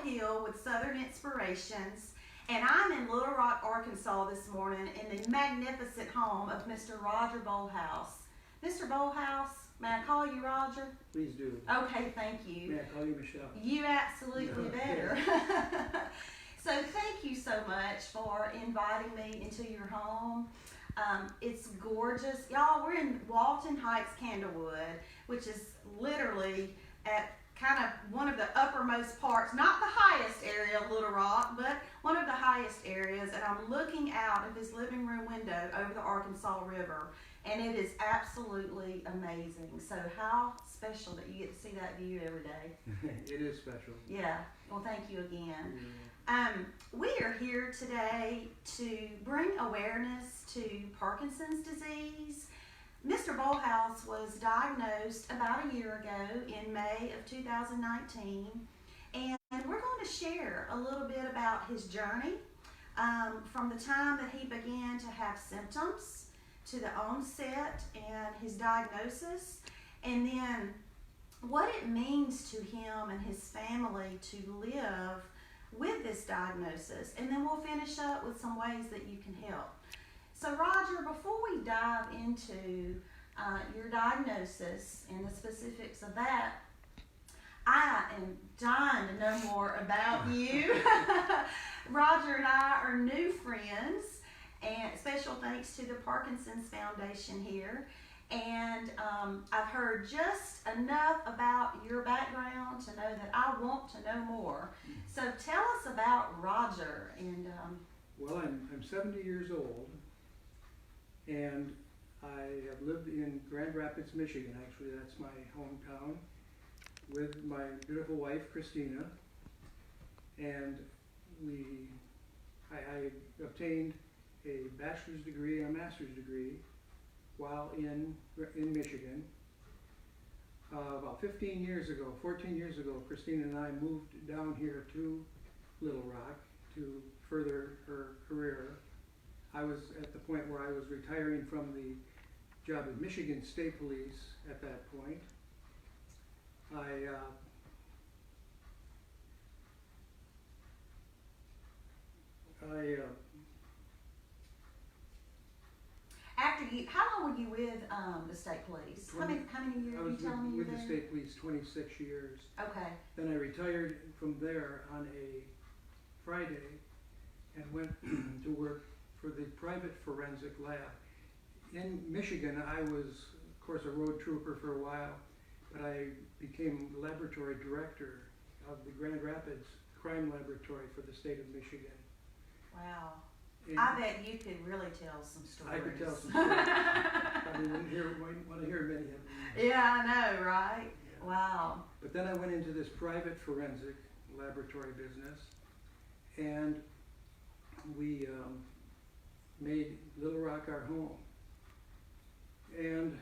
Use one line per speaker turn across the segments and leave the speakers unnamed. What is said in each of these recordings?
Hill with Southern Inspirations, and I'm in Little Rock, Arkansas this morning in the magnificent home of Mr. Roger Bolhouse. Mr. Bolhouse, may I call you Roger?
Please do.
Okay, thank you.
May I call you Michelle?
You absolutely better. So thank you so much for inviting me into your home. It's gorgeous. Y'all, we're in Walton Heights, Candlewood, which is literally at kind of one of the uppermost parts, not the highest area of Little Rock, but one of the highest areas. And I'm looking out of his living room window over the Arkansas River, and it is absolutely amazing. So how special that you get to see that view every day.
It is special.
Yeah. Well, thank you again. We are here today to bring awareness to Parkinson's disease. Mr. Bolhouse was diagnosed about a year ago in May of 2019, and we're going to share a little bit about his journey from the time that he began to have symptoms to the onset and his diagnosis, and then what it means to him and his family to live with this diagnosis, and then we'll finish up with some ways that you can help. So Roger, before we dive into your diagnosis and the specifics of that, I am dying to know more about you. Roger and I are new friends, and special thanks to the Parkinson's Foundation here. And I've heard just enough about your background to know that I want to know more. So tell us about Roger. And
Well, I'm 70 years old, and I have lived in Grand Rapids, Michigan. Actually, that's my hometown, with my beautiful wife, Christina. And I obtained a bachelor's degree and a master's degree while in Michigan. About 14 years ago, Christina and I moved down here to Little Rock to further her career. I was at the point where I was retiring from the job at Michigan State Police at that point.
How long were you with the state police? How many years?
I was
telling me
with
you
the
there?
state police 26 years.
Okay.
Then I retired from there on a Friday and went to work for the private forensic lab. In Michigan, I was, of course, a road trooper for a while, but I became laboratory director of the Grand Rapids Crime Laboratory for the state of Michigan.
Wow.
And
I bet you could really tell some stories.
I could tell some stories. Probably wouldn't want to hear many of them.
Yeah, I know, right?
Yeah.
Wow.
But then I went into this private forensic laboratory business, and we made Little Rock our home. And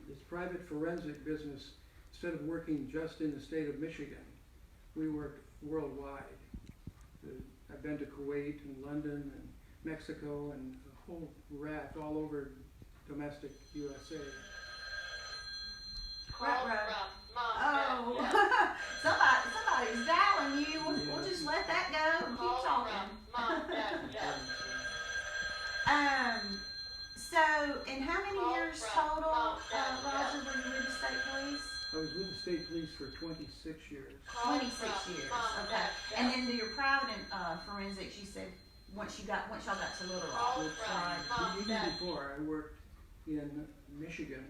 this private forensic business, instead of working just in the state of Michigan, we work worldwide. I've been to Kuwait and London and Mexico and a whole raft all over domestic USA.
Oh, somebody's dialing you. We'll just let that go and keep talking. So, in how many years total, Roger, were you with the state police?
I was with the state police for 26 years.
26 years, okay. And then your private forensics, you said once y'all got to Little Rock, right?
Even before, I worked in Michigan,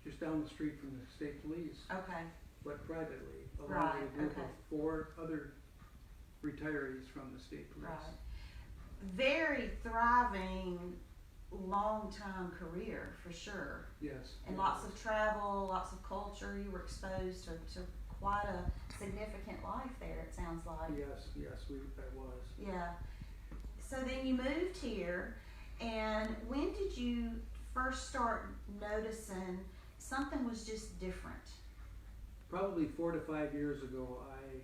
just down the street from the state police.
Okay.
But privately, along with a group of 4 other retirees from the state police.
Right. Very thriving, long-time career for sure.
Yes.
And lots of travel, lots of culture. You were exposed to quite a significant life there, it sounds like.
Yes, that was.
Yeah. So then you moved here, and when did you first start noticing something was just different?
Probably 4 to 5 years ago, I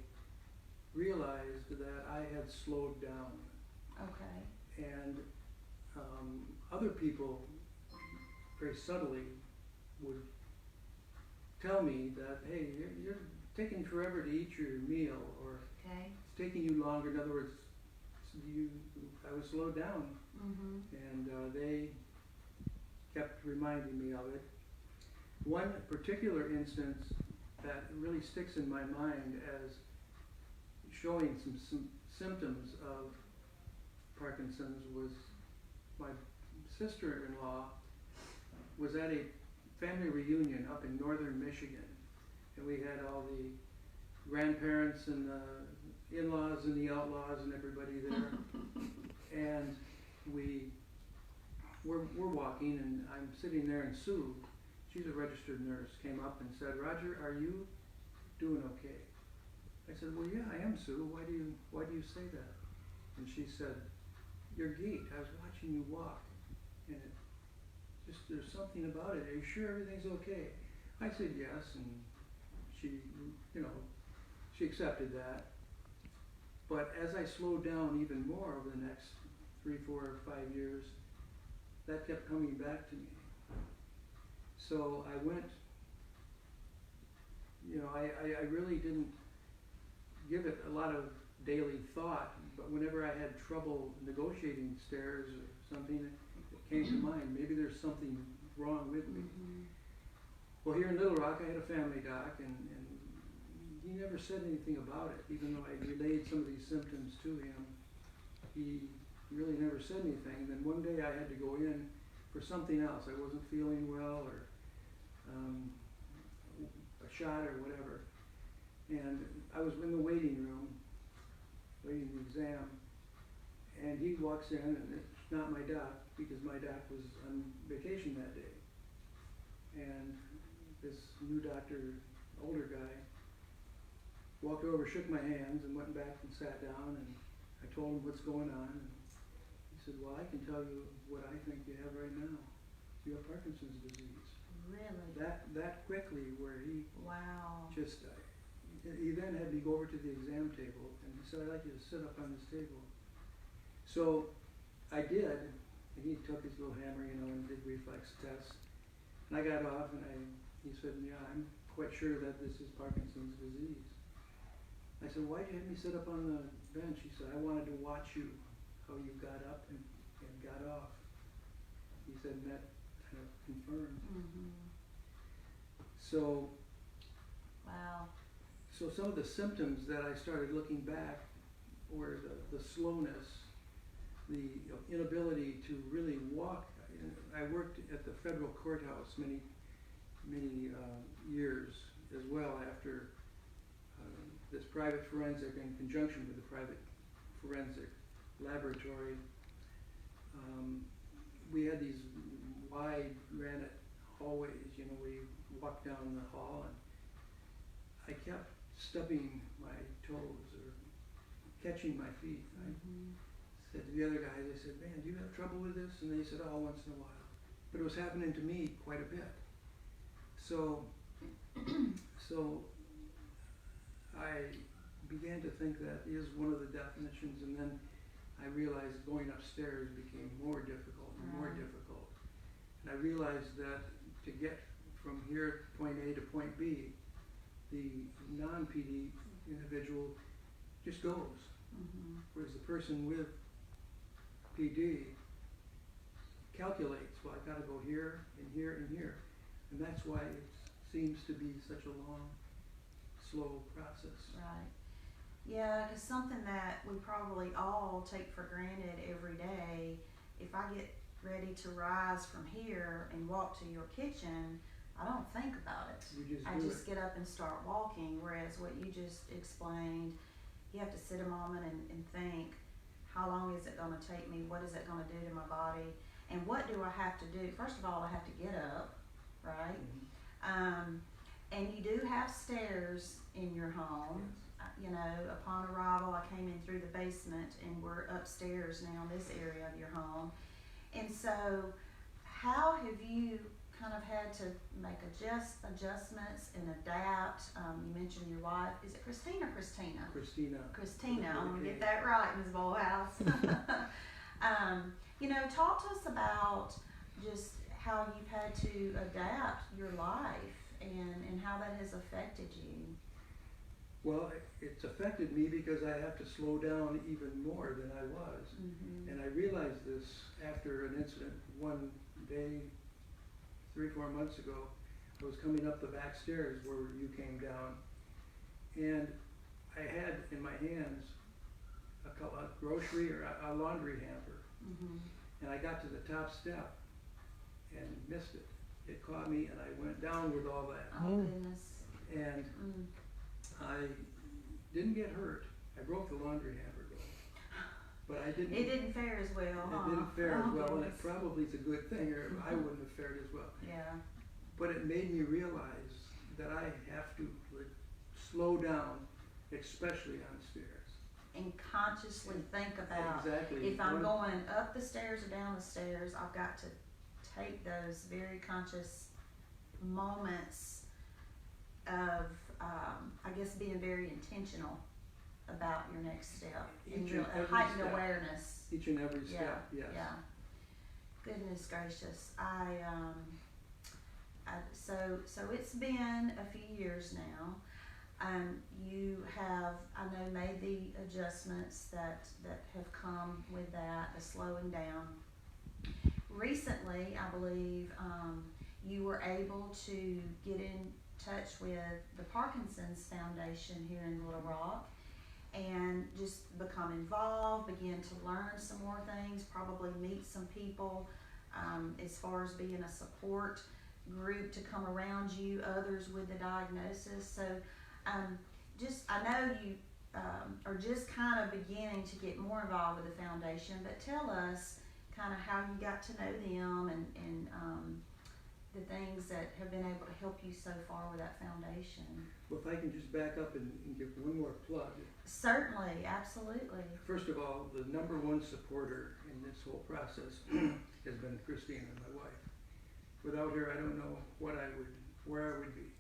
realized that I had slowed down.
Okay.
And other people very subtly would tell me that, hey, you're taking forever to eat your meal, or taking you longer. In other words, I was slowed down, and they kept reminding me of it. One particular instance that really sticks in my mind as showing some symptoms of Parkinson's was my sister-in-law was at a family reunion up in northern Michigan, and we had all the grandparents and the in-laws and the outlaws and everybody there. And we're walking, and I'm sitting there, and Sue, she's a registered nurse, came up and said, "Roger, are you doing okay?" I said, "Well, yeah, I am, Sue. Why do you say that?" And she said, "Your gait. I was watching you walk, and there's something about it. Are you sure everything's okay?" I said yes, and she, she accepted that. But as I slowed down even more over the next 3, 4, or 5 years, that kept coming back to me. So I went, I really didn't give it a lot of daily thought, but whenever I had trouble negotiating stairs or something, it came to mind, maybe there's something wrong with me. Well, here in Little Rock, I had a family doc, and he never said anything about it, even though I relayed some of these symptoms to him. He really never said anything. And then one day I had to go in for something else. I wasn't feeling well, or a shot or whatever. And I was in the waiting room, waiting the exam, and he walks in, and it's not my doc, because my doc was on vacation that day. And this new doctor, older guy, walked over, shook my hands, and went back and sat down, and I told him what's going on. And he said, "Well, I can tell you what I think you have right now. You have Parkinson's disease."
Really?
That quickly, where he
wow.
just, he then had me go over to the exam table, and he said, "I'd like you to sit up on this table." So I did, and he took his little hammer, and did reflex tests. And I got off, and he said, "Yeah, I'm quite sure that this is Parkinson's disease." I said, "Why'd you have me sit up on the bench?" He said, "I wanted to watch you, how you got up and got off." He said, and that kind of confirmed. So,
wow.
So some of the symptoms that I started looking back were the slowness, the inability to really walk. I worked at the federal courthouse many years as well after this private forensic, in conjunction with the private forensic laboratory. We had these wide granite hallways, where you walk down the hall, and I kept stubbing my toes or catching my feet. I said to the other guys, I said, "Man, do you have trouble with this?" And they said, "Oh, once in a while." But it was happening to me quite a bit. So I began to think that is one of the definitions, and then I realized going upstairs became more difficult and more difficult. And I realized that to get from here, point A to point B, the non-PD individual just goes. Whereas the person with PD calculates, well, I've got to go here and here and here. And that's why it seems to be such a long, slow process.
Right. Yeah, because something that we probably all take for granted every day, if I get ready to rise from here and walk to your kitchen, I don't think about it. I just get up and start walking, whereas what you just explained, you have to sit a moment and think, how long is it going to take me? What is it going to do to my body? And what do I have to do? First of all, I have to get up, right? And you do have stairs in your home. Yes. Upon arrival, I came in through the basement, and we're upstairs now in this area of your home. And so, how have you kind of had to make adjustments and adapt? You mentioned your wife. Is it Christine or Christina? Christina. I'm going to get that right, Ms. Bolhouse. Talk to us about just how you've had to adapt your life and how that has affected you.
Well, it's affected me because I have to slow down even more than I was.
Mm-hmm.
And I realized this after an incident one day, 3 or 4 months ago. I was coming up the back stairs where you came down, and I had in my hands a grocery or a laundry hamper.
Mm-hmm.
And I got to the top step and missed it. It caught me and I went down with all that.
Oh, goodness.
And I didn't get hurt. I broke the laundry hamper though. But I didn't.
It didn't fare as well, huh?
It didn't fare as well, and
goodness.
it probably is a good thing, or I wouldn't have fared as well.
Yeah.
But it made me realize that I have to slow down, especially on stairs.
And consciously think about
Exactly.
if I'm going up the stairs or down the stairs, I've got to take those very conscious moments of, I guess, being very intentional about your next step.
Each
and
and every
heightened
step.
awareness.
Each and every step, yes.
Yeah. Goodness gracious. So it's been a few years now. You have, I know, made the adjustments that have come with that, the slowing down. Recently, I believe, you were able to get in touch with the Parkinson's Foundation here in Little Rock and just become involved, begin to learn some more things, probably meet some people as far as being a support group to come around you, others with the diagnosis. So I know you are just kind of beginning to get more involved with the foundation, but tell us kind of how you got to know them and the things that have been able to help you so far with that foundation.
Well, if I can just back up and give one more plug.
Certainly, absolutely.
First of all, the #1 supporter in this whole process has been Christina, my wife. Without her, I don't know where I would be.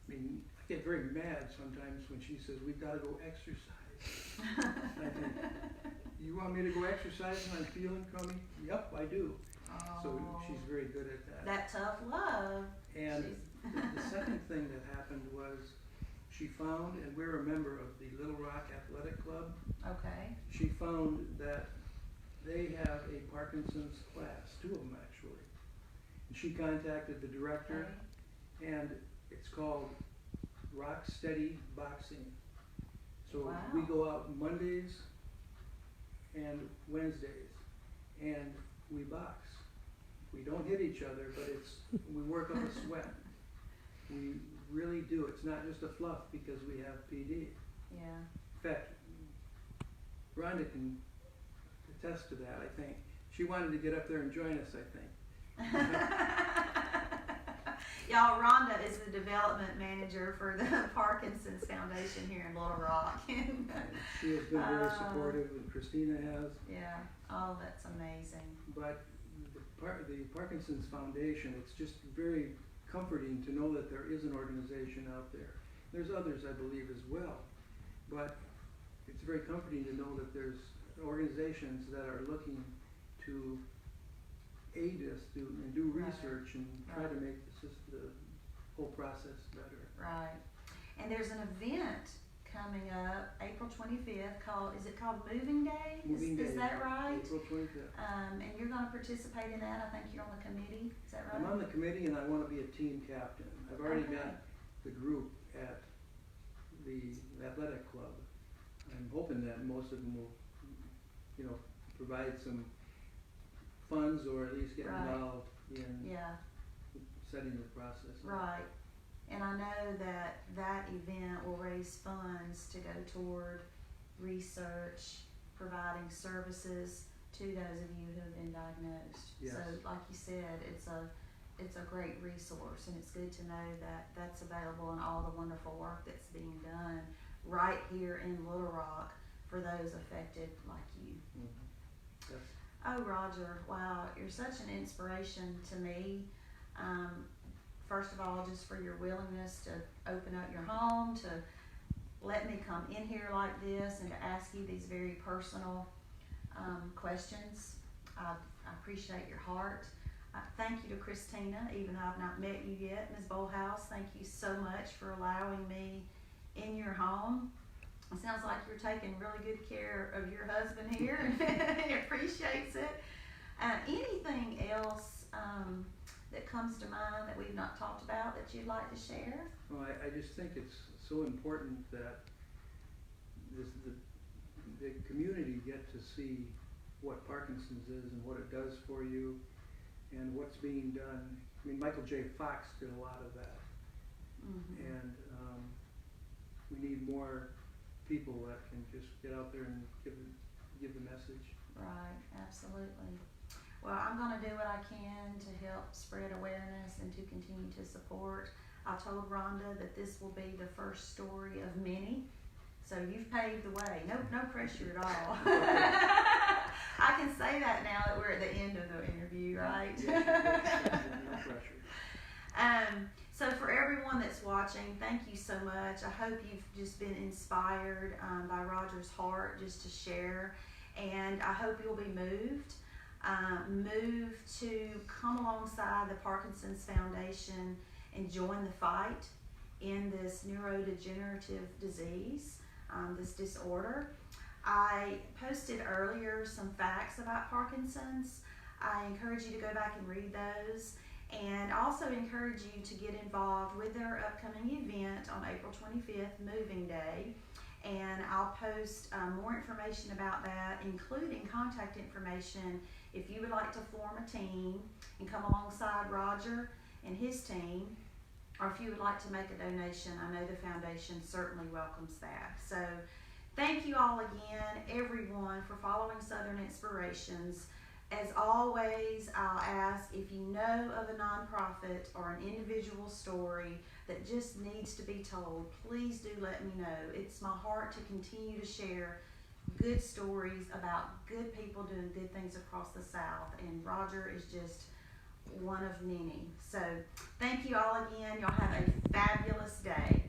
I mean, I get very mad sometimes when she says, we've got to go exercise. I think, you want me to go exercise and I'm feeling crummy? Yep, I do.
Oh,
So she's very good at that.
that tough love.
And the second thing that happened was she found, and we're a member of the Little Rock Athletic Club,
Okay.
she found that they have a Parkinson's class, 2 of them actually. And she contacted the director, and it's called Rock Steady Boxing. So
Wow.
we go out Mondays and Wednesdays, and we box. We don't hit each other, but we work up a sweat. We really do. It's not just a fluff because we have PD.
Yeah.
In fact, Rhonda can attest to that, I think. She wanted to get up there and join us, I think.
Y'all, Rhonda is the development manager for the Parkinson'S Foundation here in Little Rock.
And she has been very supportive, and Christina has.
Yeah. Oh, that's amazing.
But the Parkinson'S Foundation, it's just very comforting to know that there is an organization out there. There's others, I believe, as well. But it's very comforting to know that there's organizations that are looking to aid us and do research and try to make the whole process better.
Right. And there's an event coming up April 25th called Moving Day?
Moving Day.
Is that right?
April 25th.
And you're going to participate in that. I think you're on the committee. Is that right?
I'm on the committee and I want to be a team captain. I've already got the group at the athletic club. I'm hoping that most of them will, provide some funds or at least get involved in setting the process up.
Right. And I know that event will raise funds to go toward research, providing services to those of you who have been diagnosed.
Yes.
So, like you said, it's a great resource, and it's good to know that that's available and all the wonderful work that's being done right here in Little Rock for those affected like you.
Mm-hmm. Yes.
Oh, Roger, wow, you're such an inspiration to me. First of all, just for your willingness to open up your home, to let me come in here like this and to ask you these very personal questions. I appreciate your heart. Thank you to Christina, even though I've not met you yet. Ms. Bolhouse, thank you so much for allowing me in your home. It sounds like you're taking really good care of your husband here, and he appreciates it. Anything else that comes to mind that we've not talked about that you'd like to share?
Well, I just think it's so important that the community get to see what Parkinson's is and what it does for you and what's being done. I mean, Michael J. Fox did a lot of that. Mm-hmm. And we need more people that can just get out there and give the message.
Right, absolutely. Well, I'm going to do what I can to help spread awareness and to continue to support. I told Rhonda that this will be the first story of many, so you've paved the way. No pressure at all. I can say that now that we're at the end of the interview, right?
Yes, no pressure.
So for everyone that's watching, thank you so much. I hope you've just been inspired by Roger's heart just to share, and I hope you'll be moved to come alongside the Parkinson's Foundation and join the fight in this neurodegenerative disease, this disorder. I posted earlier some facts about Parkinson's. I encourage you to go back and read those, and also encourage you to get involved with their upcoming event on April 25th, Moving Day. And I'll post more information about that, including contact information if you would like to form a team and come alongside Roger and his team, or if you would like to make a donation. I know the foundation certainly welcomes that. So thank you all again, everyone, for following Southern Inspirations. As always, I'll ask if you know of a nonprofit or an individual story that just needs to be told, please do let me know. It's my heart to continue to share good stories about good people doing good things across the South, and Roger is just one of many. So thank you all again. Y'all have a fabulous day.